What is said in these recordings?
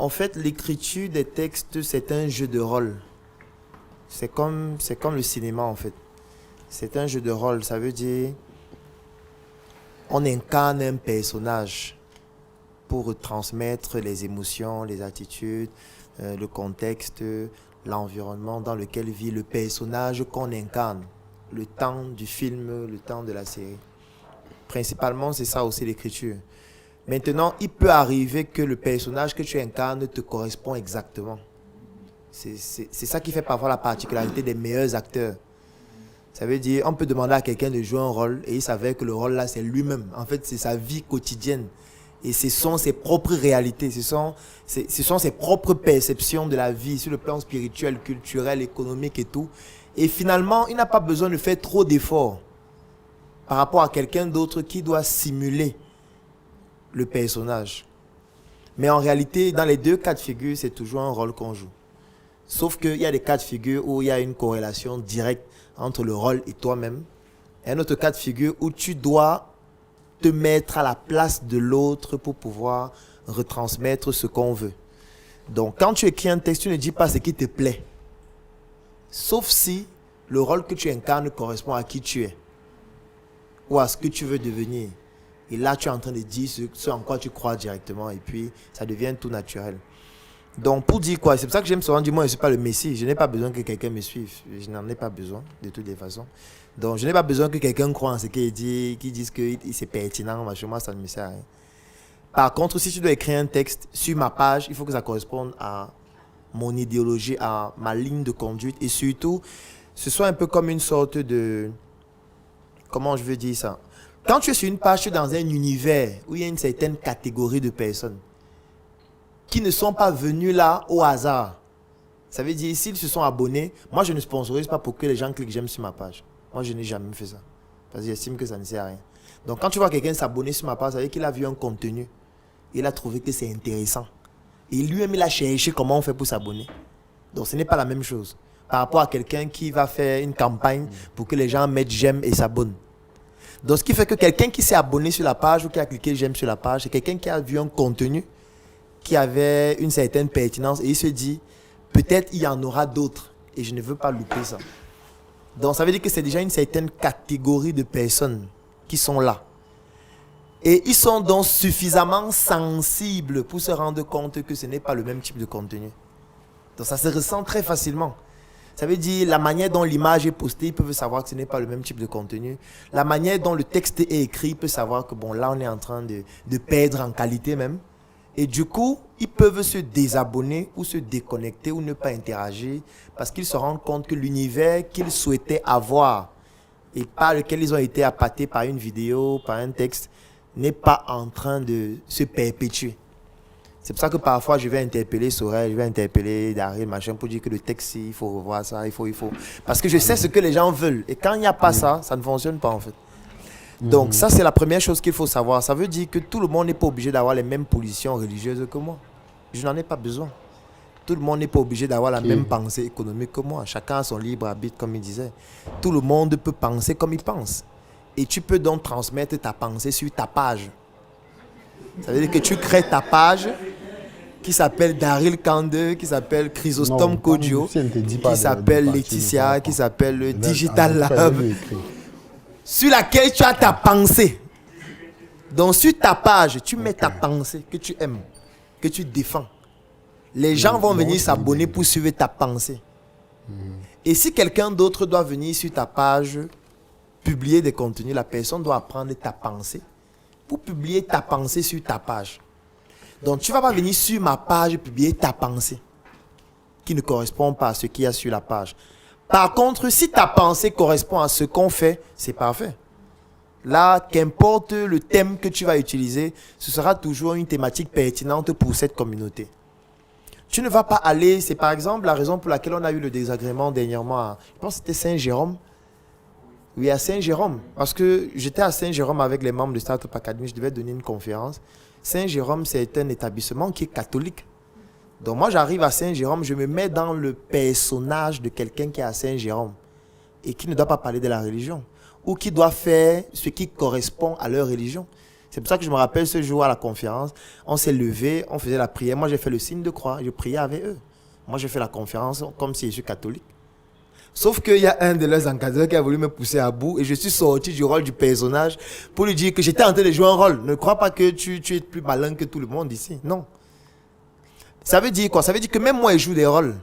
En fait, l'écriture des textes, c'est un jeu de rôle. C'est comme le cinéma, en fait. C'est un jeu de rôle. Ça veut dire, on incarne un personnage pour transmettre les émotions, les attitudes, le contexte, l'environnement dans lequel vit le personnage qu'on incarne. Le temps du film, le temps de la série. Principalement, c'est ça aussi l'écriture. Maintenant, il peut arriver que le personnage que tu incarnes te correspond exactement. C'est ça qui fait parfois la particularité des meilleurs acteurs. Ça veut dire, on peut demander à quelqu'un de jouer un rôle et il s'avère que le rôle là, c'est lui-même. En fait, c'est sa vie quotidienne. Et ce sont ses propres réalités, ce sont ses propres perceptions de la vie sur le plan spirituel, culturel, économique et tout. Et finalement, il n'a pas besoin de faire trop d'efforts par rapport à quelqu'un d'autre qui doit simuler le personnage. Mais en réalité, dans les deux cas de figure, c'est toujours un rôle qu'on joue. Sauf qu'il y a des cas de figure où il y a une corrélation directe entre le rôle et toi-même. Et un autre cas de figure où tu dois te mettre à la place de l'autre pour pouvoir retransmettre ce qu'on veut. Donc, quand tu écris un texte, tu ne dis pas ce qui te plaît. Sauf si le rôle que tu incarnes correspond à qui tu es ou à ce que tu veux devenir. Et là, tu es en train de dire ce en quoi tu crois directement et puis ça devient tout naturel. Donc, pour dire quoi, c'est pour ça que j'aime souvent dire, moi, je ne suis pas le Messie. Je n'ai pas besoin que quelqu'un me suive. Je n'en ai pas besoin, de toutes les façons. Donc, je n'ai pas besoin que quelqu'un croie en ce qu'il dit, qu'il dise que c'est pertinent. Moi, ça ne me sert à rien. Par contre, si tu dois écrire un texte sur ma page, il faut que ça corresponde à mon idéologie, à ma ligne de conduite. Et surtout, ce soit un peu comme une sorte de... Comment je veux dire ça? Quand tu es sur une page, tu es dans un univers où il y a une certaine catégorie de personnes qui ne sont pas venus là au hasard. Ça veut dire, s'ils se sont abonnés, moi je ne sponsorise pas pour que les gens cliquent j'aime sur ma page. Moi je n'ai jamais fait ça. Parce que j'estime que ça ne sert à rien. Donc quand tu vois quelqu'un s'abonner sur ma page, ça veut dire qu'il a vu un contenu. Il a trouvé que c'est intéressant. Et lui-même il a cherché comment on fait pour s'abonner. Donc ce n'est pas la même chose. Par rapport à quelqu'un qui va faire une campagne pour que les gens mettent j'aime et s'abonnent. Donc ce qui fait que quelqu'un qui s'est abonné sur la page ou qui a cliqué j'aime sur la page, c'est quelqu'un qui a vu un contenu qui avait une certaine pertinence et il se dit peut-être il y en aura d'autres et je ne veux pas louper ça. Donc ça veut dire que c'est déjà une certaine catégorie de personnes qui sont là. Et ils sont donc suffisamment sensibles pour se rendre compte que ce n'est pas le même type de contenu. Donc ça se ressent très facilement. Ça veut dire la manière dont l'image est postée, ils peuvent savoir que ce n'est pas le même type de contenu. La manière dont le texte est écrit, ils peuvent savoir que bon là on est en train de perdre en qualité même. Et du coup, ils peuvent se désabonner ou se déconnecter ou ne pas interagir parce qu'ils se rendent compte que l'univers qu'ils souhaitaient avoir et par lequel ils ont été appâtés par une vidéo, par un texte, n'est pas en train de se perpétuer. C'est pour ça que parfois je vais interpeller Sorel, je vais interpeller Daryl, machin, pour dire que le texte, il faut revoir ça, il faut. Parce que je sais ce que les gens veulent. Et quand il n'y a pas ça, ça ne fonctionne pas en fait. Donc ça c'est la première chose qu'il faut savoir. Ça veut dire que tout le monde n'est pas obligé d'avoir les mêmes positions religieuses que moi. Je n'en ai pas besoin. Tout le monde n'est pas obligé d'avoir la même pensée économique que moi. Chacun a son libre arbitre comme il disait. Tout le monde peut penser comme il pense. Et tu peux donc transmettre ta pensée sur ta page. Ça veut dire que tu crées ta page qui s'appelle Daryl Kande, qui s'appelle Chrysostome Kodjo, qui s'appelle Laetitia, qui s'appelle Digital Lab, sur laquelle tu as ta pensée. Donc sur ta page, tu mets ta pensée que tu aimes, que tu défends. Les gens vont venir s'abonner pour suivre ta pensée. Et si quelqu'un d'autre doit venir sur ta page, publier des contenus, la personne doit apprendre ta pensée pour publier ta pensée sur ta page. Donc tu ne vas pas venir sur ma page publier ta pensée qui ne correspond pas à ce qu'il y a sur la page. Par contre, si ta pensée correspond à ce qu'on fait, c'est parfait. Là, qu'importe le thème que tu vas utiliser, ce sera toujours une thématique pertinente pour cette communauté. Tu ne vas pas aller, c'est par exemple la raison pour laquelle on a eu le désagrément dernièrement, je pense que c'était Saint-Jérôme. Oui, à Saint-Jérôme, parce que j'étais à Saint-Jérôme avec les membres de Startup Academy, je devais donner une conférence. Saint-Jérôme, c'est un établissement qui est catholique. Donc moi, j'arrive à Saint-Jérôme, je me mets dans le personnage de quelqu'un qui est à Saint-Jérôme et qui ne doit pas parler de la religion ou qui doit faire ce qui correspond à leur religion. C'est pour ça que je me rappelle ce jour à la conférence, on s'est levé, on faisait la prière. Moi, j'ai fait le signe de croix, je priais avec eux. Moi, j'ai fait la conférence comme si je suis catholique. Sauf qu'il y a un de leurs encadreurs qui a voulu me pousser à bout et je suis sorti du rôle du personnage pour lui dire que j'étais en train de jouer un rôle. Ne crois pas que tu es plus malin que tout le monde ici. Non. Ça veut dire quoi? Ça veut dire que même moi, je joue des rôles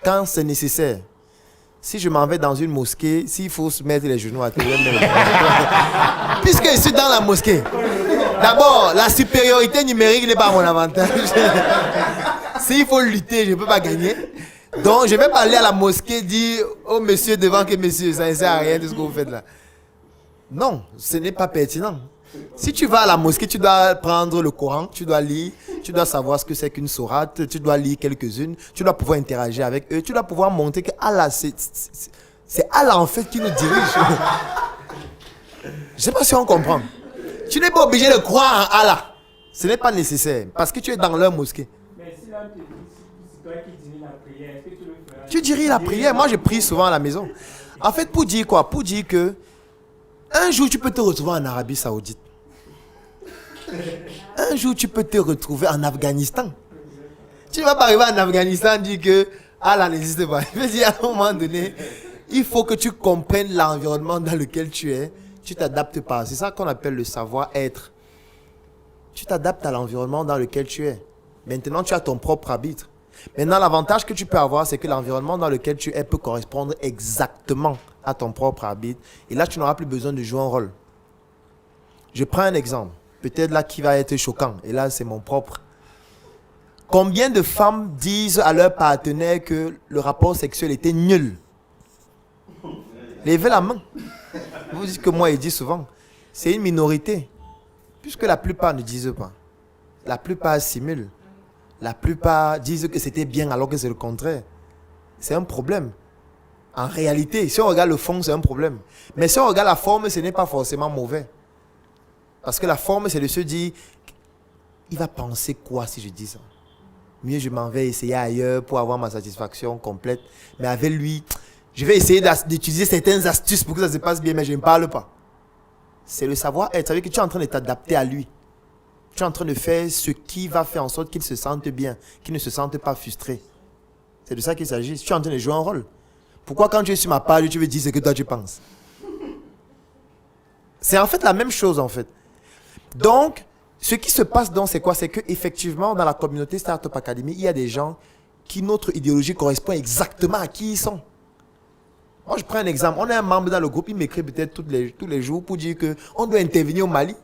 quand c'est nécessaire. Si je m'en vais dans une mosquée, s'il faut se mettre les genoux à terre, puisque je suis dans la mosquée. D'abord, la supériorité numérique n'est pas mon avantage. S'il faut lutter, je ne peux pas gagner. Donc, je ne vais pas aller à la mosquée dire au monsieur devant que monsieur, ça ne sert à rien de ce que vous faites là. Non, ce n'est pas pertinent. Si tu vas à la mosquée, tu dois prendre le Coran, tu dois lire, tu dois savoir ce que c'est qu'une sourate, tu dois lire quelques-unes, tu dois pouvoir interagir avec eux, tu dois pouvoir montrer que Allah, c'est Allah en fait qui nous dirige. Je ne sais pas si on comprend. Tu n'es pas obligé de croire en Allah. Ce n'est pas nécessaire parce que tu es dans leur mosquée. Mais si là, c'est toi qui dirais la prière, est-ce que tu le feras? Tu dirais la prière. Moi, je prie souvent à la maison. En fait, pour dire quoi? Pour dire que un jour, tu peux te retrouver en Arabie Saoudite. Un jour, tu peux te retrouver en Afghanistan. Tu ne vas pas arriver en Afghanistan et dire que Allah n'existe pas. Je veux dire, à un moment donné, il faut que tu comprennes l'environnement dans lequel tu es. Tu t'adaptes pas. C'est ça qu'on appelle le savoir-être. Tu t'adaptes à l'environnement dans lequel tu es. Maintenant, tu as ton propre arbitre. Maintenant, l'avantage que tu peux avoir, c'est que l'environnement dans lequel tu es peut correspondre exactement à ton propre arbitre. Et là, tu n'auras plus besoin de jouer un rôle. Je prends un exemple. Peut-être là qui va être choquant. Et là, c'est mon propre. Combien de femmes disent à leur partenaire que le rapport sexuel était nul? Levez la main. Vous dites que moi, il dit souvent. C'est une minorité. Puisque la plupart ne disent pas. La plupart simulent. La plupart disent que c'était bien alors que c'est le contraire. C'est un problème. En réalité, si on regarde le fond, c'est un problème. Mais si on regarde la forme, ce n'est pas forcément mauvais. Parce que la forme, c'est de se dire, il va penser quoi si je dis ça? Mieux, je m'en vais essayer ailleurs pour avoir ma satisfaction complète. Mais avec lui, je vais essayer d'utiliser certaines astuces pour que ça se passe bien, mais je ne parle pas. C'est le savoir-être. Ça veut dire que tu es en train de t'adapter à lui. Tu es en train de faire ce qui va faire en sorte qu'il se sente bien, qu'il ne se sente pas frustré. C'est de ça qu'il s'agit. Tu es en train de jouer un rôle. Pourquoi quand tu es sur ma page, tu veux dire ce que toi tu penses? C'est en fait la même chose en fait. Donc, ce qui se passe donc, c'est quoi? C'est qu'effectivement, dans la communauté Startup Academy, il y a des gens qui, notre idéologie correspond exactement à qui ils sont. Moi, je prends un exemple. On a un membre dans le groupe, il m'écrit peut-être tous les jours pour dire qu'on doit intervenir au Mali.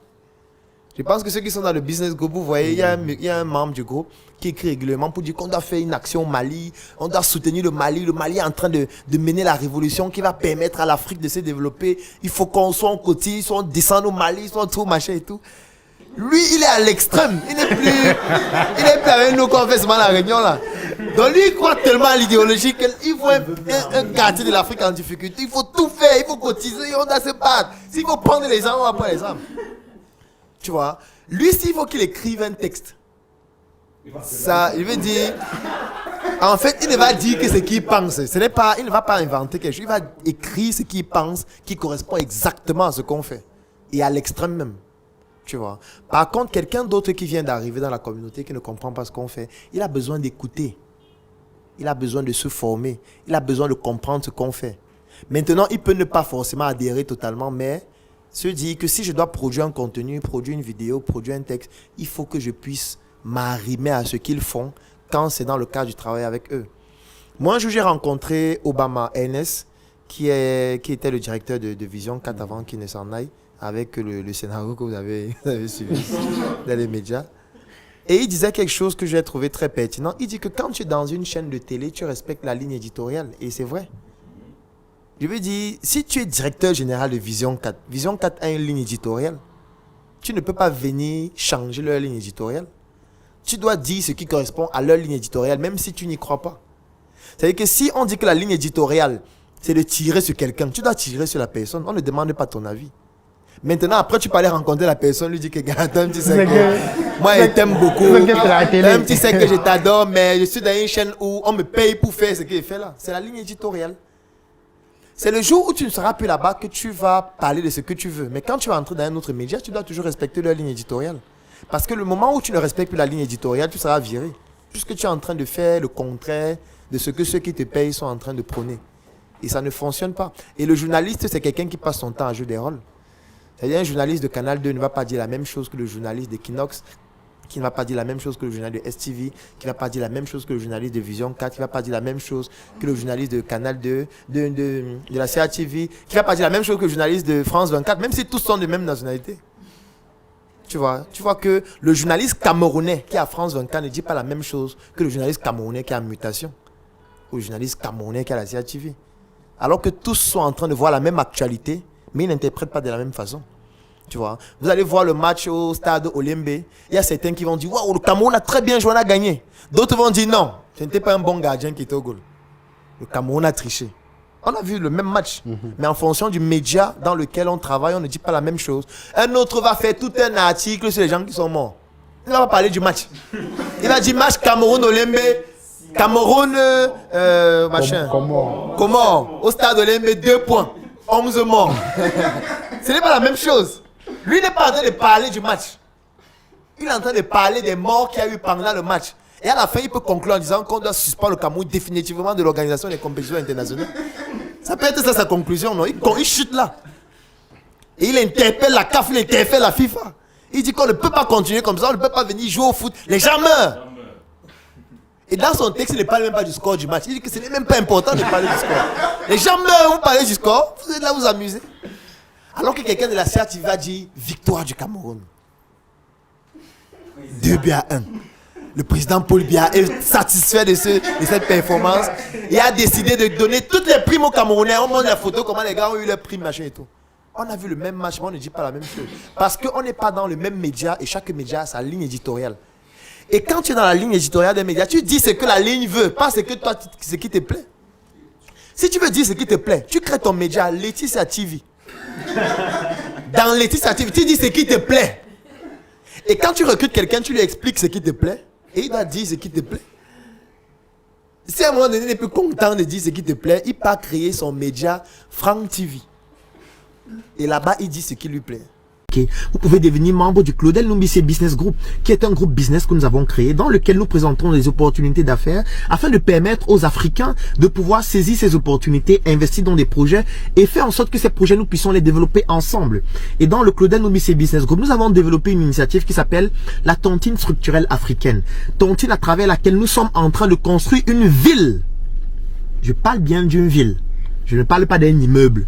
Je pense que ceux qui sont dans le business group, vous voyez, il y a un membre du groupe qui écrit régulièrement pour dire qu'on doit faire une action au Mali, on doit soutenir le Mali. Le Mali est en train de mener la révolution qui va permettre à l'Afrique de se développer. Il faut qu'on soit en côté, soit on descende au Mali, soit on tout machin et tout. Lui, il est à l'extrême. Il n'est plus avec nous quand on fait seulement la réunion là. Donc lui, il croit tellement à l'idéologie qu'il faut un quartier de l'Afrique en difficulté. Il faut tout faire, il faut cotiser, on doit se battre. S'il faut prendre les armes, on va prendre les armes. Tu vois, lui, s'il faut qu'il écrive un texte, ça, il veut dire, en fait, il ne va dire que ce qu'il pense. Il ne va pas inventer quelque chose. Il va écrire ce qu'il pense qui correspond exactement à ce qu'on fait. Et à l'extrême même. Tu vois. Par contre, quelqu'un d'autre qui vient d'arriver dans la communauté, qui ne comprend pas ce qu'on fait, il a besoin d'écouter. Il a besoin de se former. Il a besoin de comprendre ce qu'on fait. Maintenant, il peut ne pas forcément adhérer totalement, mais se dire que si je dois produire un contenu, produire une vidéo, produire un texte, il faut que je puisse m'arrimer à ce qu'ils font quand c'est dans le cadre du travail avec eux. Moi, un jour, j'ai rencontré Obama Ernest, qui était le directeur de Vision 4 avant qu'il ne s'en aille, avec le scénario que vous avez suivi dans les médias. Et il disait quelque chose que j'ai trouvé très pertinent. Il dit que quand tu es dans une chaîne de télé, tu respectes la ligne éditoriale. Et c'est vrai. Je veux dire, si tu es directeur général de Vision 4 a une ligne éditoriale. Tu ne peux pas venir changer leur ligne éditoriale. Tu dois dire ce qui correspond à leur ligne éditoriale, même si tu n'y crois pas. C'est-à-dire que si on dit que la ligne éditoriale, c'est de tirer sur quelqu'un, tu dois tirer sur la personne. On ne demande pas ton avis. Maintenant, après, tu peux aller rencontrer la personne, lui dire que, gars, tu sais que moi, je t'aime beaucoup. Tu sais que je t'adore, mais je suis dans une chaîne où on me paye pour faire ce qu'il fait là. C'est la ligne éditoriale. C'est le jour où tu ne seras plus là-bas que tu vas parler de ce que tu veux. Mais quand tu vas entrer dans un autre média, tu dois toujours respecter leur ligne éditoriale. Parce que le moment où tu ne respectes plus la ligne éditoriale, tu seras viré. Puisque tu es en train de faire le contraire de ce que ceux qui te payent sont en train de prôner. Et ça ne fonctionne pas. Et le journaliste, c'est quelqu'un qui passe son temps à jouer des rôles. C'est-à-dire un journaliste de Canal 2 ne va pas dire la même chose que le journaliste d'Equinox, qui ne va pas dire la même chose que le journaliste de STV, qui ne va pas dire la même chose que le journaliste de Vision 4, qui ne va pas dire la même chose que le journaliste de Canal 2, de la CATV, qui ne va pas dire la même chose que le journaliste de France 24, même si tous sont de même nationalité. Tu vois que le journaliste camerounais qui est à France 24 ne dit pas la même chose que le journaliste camerounais qui est en mutation, ou le journaliste camerounais qui est à la CATV. Alors que tous sont en train de voir la même actualité, mais ils n'interprètent pas de la même façon. Tu vois, vous allez voir le match au stade Olembe. Il y a certains qui vont dire waouh, le Cameroun a très bien joué, on a gagné. D'autres vont dire non, ce n'était pas un bon gardien qui était au goal. Le Cameroun a triché. On a vu le même match, mais en fonction du média dans lequel on travaille, on ne dit pas la même chose. Un autre va faire tout un article sur les gens qui sont morts. Il va parler du match. Il va dire match Cameroun-Olembe. Cameroun, machin. Comment au stade Olembe, 2 points. 11 morts. Ce n'est pas la même chose. Lui n'est pas en train de parler du match. Il est en train de parler des morts qu'il y a eu pendant le match. Et à la fin, il peut conclure en disant qu'on doit suspendre le Cameroun définitivement de l'organisation des compétitions internationales. Ça peut être ça sa conclusion, non? Il chute là. Et il interpelle la CAF, il interpelle la FIFA. Il dit qu'on ne peut pas continuer comme ça, on ne peut pas venir jouer au foot. Les gens meurent. Et dans son texte, il ne parle même pas du score du match. Il dit que ce n'est même pas important de parler du score. Les gens meurent, vous parlez du score, vous êtes là, vous amusez. Alors que quelqu'un de la CATV va dire victoire du Cameroun. 2-1. Le président Paul Biya est satisfait de cette performance et a décidé de donner toutes les primes aux Camerounais. On montre la photo, comment les gars ont eu leurs primes, machin et tout. On a vu le même match, mais on ne dit pas la même chose. Parce qu'on n'est pas dans le même média et chaque média a sa ligne éditoriale. Et quand tu es dans la ligne éditoriale des médias, tu dis ce que la ligne veut, pas ce que toi, ce qui te plaît. Si tu veux dire ce qui te plaît, tu crées ton média Laetitia TV. Dans Laetitia TV, tu dis ce qui te plaît. Et quand tu recrutes quelqu'un, tu lui expliques ce qui te plaît. Et il va dire ce qui te plaît. Si à un moment donné, il n'est plus content de dire ce qui te plaît, il part créer son média Franck TV. Et là-bas, il dit ce qui lui plaît. Vous pouvez devenir membre du Claudel Numbissi Business Group, qui est un groupe business que nous avons créé, dans lequel nous présentons des opportunités d'affaires, afin de permettre aux Africains de pouvoir saisir ces opportunités, investir dans des projets et faire en sorte que ces projets, nous puissions les développer ensemble. Et dans le Claudel Numbissi Business Group, nous avons développé une initiative qui s'appelle la tontine structurelle africaine. Tontine à travers laquelle nous sommes en train de construire une ville. Je parle bien d'une ville. Je ne parle pas d'un immeuble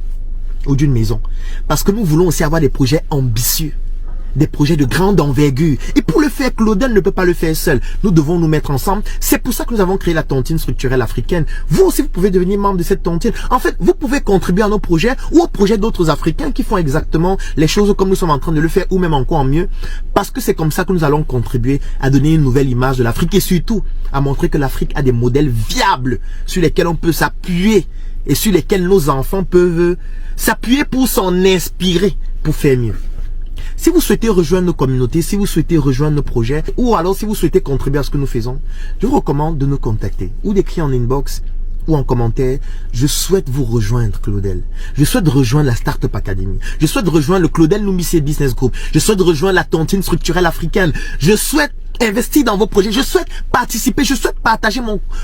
ou d'une maison. Parce que nous voulons aussi avoir des projets ambitieux, des projets de grande envergure. Et pour le faire, Claudel ne peut pas le faire seul. Nous devons nous mettre ensemble. C'est pour ça que nous avons créé la tontine structurelle africaine. Vous aussi, vous pouvez devenir membre de cette tontine. En fait, vous pouvez contribuer à nos projets ou aux projets d'autres Africains qui font exactement les choses comme nous sommes en train de le faire, ou même encore mieux. Parce que c'est comme ça que nous allons contribuer à donner une nouvelle image de l'Afrique et surtout à montrer que l'Afrique a des modèles viables sur lesquels on peut s'appuyer et sur lesquels nos enfants peuvent s'appuyer pour s'en inspirer, pour faire mieux. Si vous souhaitez rejoindre nos communautés, si vous souhaitez rejoindre nos projets, ou alors si vous souhaitez contribuer à ce que nous faisons, je vous recommande de nous contacter, ou d'écrire en inbox, ou en commentaire. Je souhaite vous rejoindre, Claudel. Je souhaite rejoindre la Startup Academy. Je souhaite rejoindre le Claudel Numbissi Business Group. Je souhaite rejoindre la tontine structurelle africaine. Je souhaite investir dans vos projets. Je souhaite participer. Je souhaite partager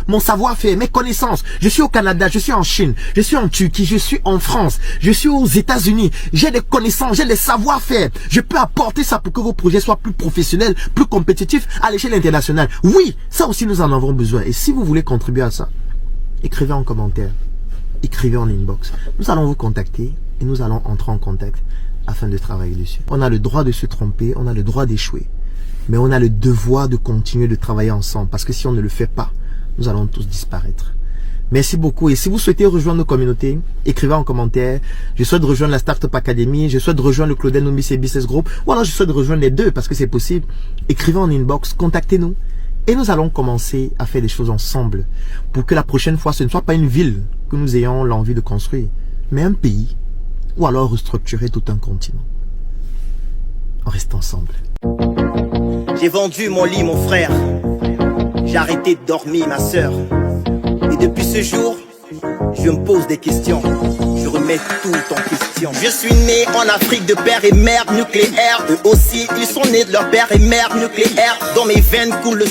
mon savoir-faire, mes connaissances. Je suis au Canada, je suis en Chine, je suis en Turquie, je suis en France, je suis aux États-Unis. J'ai des connaissances, j'ai des savoir-faire. Je peux apporter ça pour que vos projets soient plus professionnels, plus compétitifs à l'échelle internationale. Oui, ça aussi nous en avons besoin. Et si vous voulez contribuer à ça, écrivez en commentaire, écrivez en inbox. Nous allons vous contacter et nous allons entrer en contact afin de travailler dessus. On a le droit de se tromper, on a le droit d'échouer. Mais on a le devoir de continuer de travailler ensemble. Parce que si on ne le fait pas, nous allons tous disparaître. Merci beaucoup. Et si vous souhaitez rejoindre nos communautés, écrivez en commentaire. Je souhaite rejoindre la Startup Academy. Je souhaite rejoindre le Claudel Numbissi Business Group. Ou alors je souhaite rejoindre les deux parce que c'est possible. Écrivez en inbox, contactez-nous. Et nous allons commencer à faire des choses ensemble. Pour que la prochaine fois, ce ne soit pas une ville que nous ayons l'envie de construire. Mais un pays. Ou alors restructurer tout un continent. On reste ensemble. J'ai vendu mon lit, mon frère. J'ai arrêté de dormir, ma sœur. Et depuis ce jour, Je me pose des questions, je remets tout en question. Je suis né en Afrique de père et mère nucléaire. Eux aussi, ils sont nés de leur père et mère nucléaire. Dans mes veines coule le